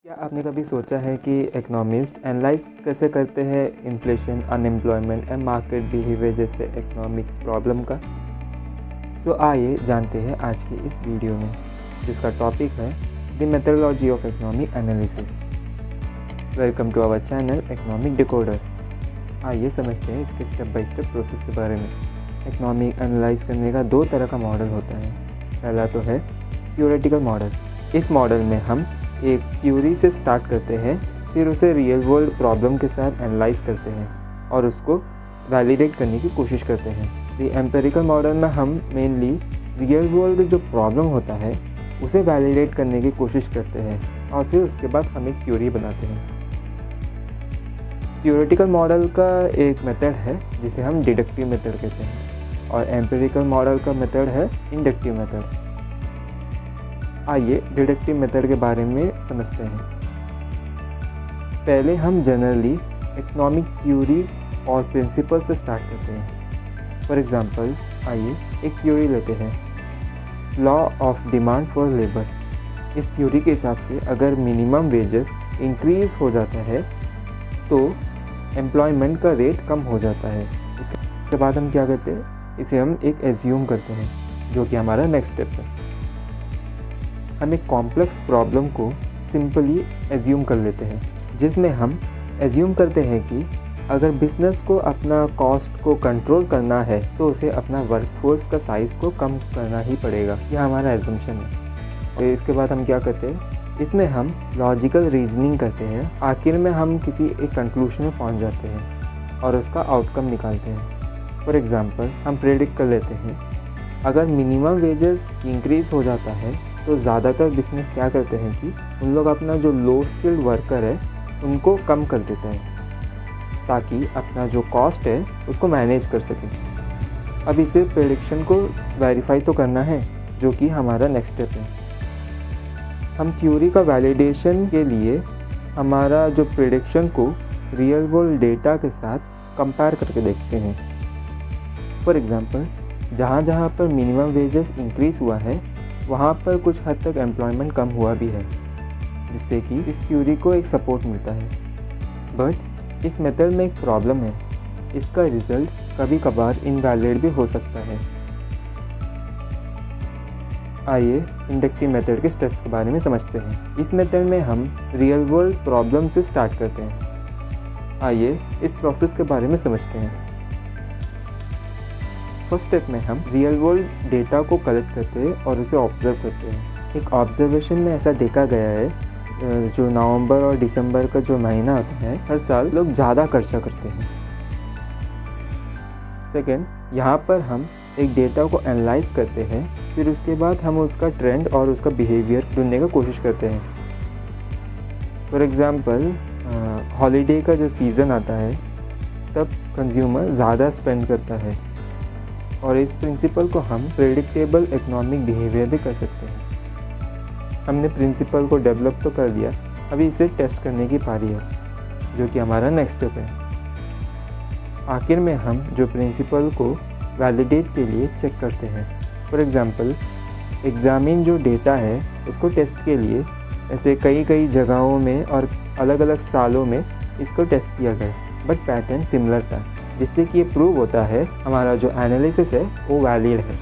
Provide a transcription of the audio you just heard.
क्या आपने कभी सोचा है कि इकोनॉमिस्ट एनालाइज कैसे करते हैं inflation, unemployment and market behaviour जैसे इकोनॉमिक प्रॉब्लम का? तो आइए जानते हैं आज की इस वीडियो में, जिसका टॉपिक है the methodology of economic analysis. Welcome to our channel economic decoder. आइए समझते हैं इसके स्टेप बाय स्टेप प्रोसेस के बारे में। इकोनॉमिक एनालाइज करने का दो तरह का मॉडल होता है। पहला तो है थ्योरेटिकल मॉडल। इस मॉडल में हम एक थ्योरी से स्टार्ट करते हैं, फिर उसे रियल वर्ल्ड प्रॉब्लम के साथ एनालाइज करते हैं और उसको वैलिडेट करने की कोशिश करते हैं। द एम्पिरिकल मॉडल में हम मेनली रियल वर्ल्ड जो प्रॉब्लम होता है उसे वैलिडेट करने की कोशिश करते हैं और फिर उसके बाद हम एक थ्योरी बनाते हैं। थ्योरेटिकल मॉडल का एक मेथड है जिसे हम डिडक्टिव मेथड कहते हैं और एम्पिरिकल मॉडल का मेथड है इंडक्टिव मेथड। आइए डिडक्टिव मेथड के बारे में समझते हैं। पहले हम जनरली इकोनॉमिक थ्योरी और प्रिंसिपल से स्टार्ट करते हैं। फॉर एग्जांपल, आइए एक थ्योरी लेते हैं, law of demand for labour. इस थ्योरी के हिसाब से अगर मिनिमम वेजेस इंक्रीज हो जाता है तो एम्प्लॉयमेंट का रेट कम हो जाता है। इसके बाद हम क्या करते हैं, इसे हम एक एज्यूम करते हैं, जो कि हमारा नेक्स्ट स्टेप है। हम एक कॉम्प्लेक्स प्रॉब्लम को सिंपली एज्यूम कर लेते हैं, जिसमें हम एज्यूम करते हैं कि अगर बिजनेस को अपना कॉस्ट को कंट्रोल करना है तो उसे अपना वर्कफोर्स का साइज़ को कम करना ही पड़ेगा। यह हमारा एजम्पशन है। तो इसके बाद हम क्या करते हैं, इसमें हम लॉजिकल रीजनिंग करते हैं। आखिर में हम किसी एक कंक्लूजन में पहुंच जाते हैं और उसका आउटकम निकालते हैं। फॉर एग्ज़ाम्पल, हम प्रेडिक्ट कर लेते हैं अगर मिनिमम वेजेस इंक्रीज़ हो जाता है तो ज़्यादातर बिजनेस क्या करते हैं कि उन लोग अपना जो लो स्किल्ड वर्कर है उनको कम कर देते हैं ताकि अपना जो कॉस्ट है उसको मैनेज कर सकें। अब इसे प्रेडिक्शन को वेरीफाई तो करना है, जो कि हमारा नेक्स्ट स्टेप है। हम थ्योरी का वैलिडेशन के लिए हमारा जो प्रेडिक्शन को रियल वर्ल्ड डेटा के साथ कंपेयर करके देखते हैं। फॉर एग्ज़ाम्पल, जहाँ पर मिनिमम वेजेस इंक्रीज़ हुआ है वहाँ पर कुछ हद तक एम्प्लॉयमेंट कम हुआ भी है, जिससे कि इस थ्योरी को एक सपोर्ट मिलता है। बट इस मेथड में एक प्रॉब्लम है, इसका रिज़ल्ट कभी कभार इनवैलिड भी हो सकता है। आइए इंडक्टिव मेथड के स्टेप्स के बारे में समझते हैं। इस मेथड में हम रियल वर्ल्ड प्रॉब्लम से स्टार्ट करते हैं। आइए इस प्रोसेस के बारे में समझते हैं। फर्स्ट स्टेप में हम रियल वर्ल्ड डेटा को कलेक्ट करते हैं और उसे ऑब्जर्व करते हैं। एक ऑब्जर्वेशन में ऐसा देखा गया है, जो नवंबर और दिसंबर का जो महीना आता है, हर साल लोग ज़्यादा खर्चा करते हैं। सेकेंड, यहाँ पर हम एक डेटा को एनालाइज करते हैं, फिर उसके बाद हम उसका ट्रेंड और उसका बिहेवियर ढूंढने का कोशिश करते हैं। फॉर एग्ज़ाम्पल, हॉलीडे का जो सीज़न आता है तब कंज्यूमर ज़्यादा स्पेंड करता है और इस प्रिंसिपल को हम प्रेडिक्टेबल इकोनॉमिक बिहेवियर भी कर सकते हैं। हमने प्रिंसिपल को डेवलप तो कर दिया, अभी इसे टेस्ट करने की पारी है, जो कि हमारा नेक्स्ट स्टेप है। आखिर में हम जो प्रिंसिपल को वैलिडेट के लिए चेक करते हैं। फॉर एग्ज़ाम्पल, एग्जामिन जो डेटा है उसको टेस्ट के लिए ऐसे कई जगहों में और अलग अलग सालों में इसको टेस्ट किया गया, बट पैटर्न सिमिलर था, जिससे कि ये प्रूव होता है हमारा जो एनालिसिस है वो वैलिड है।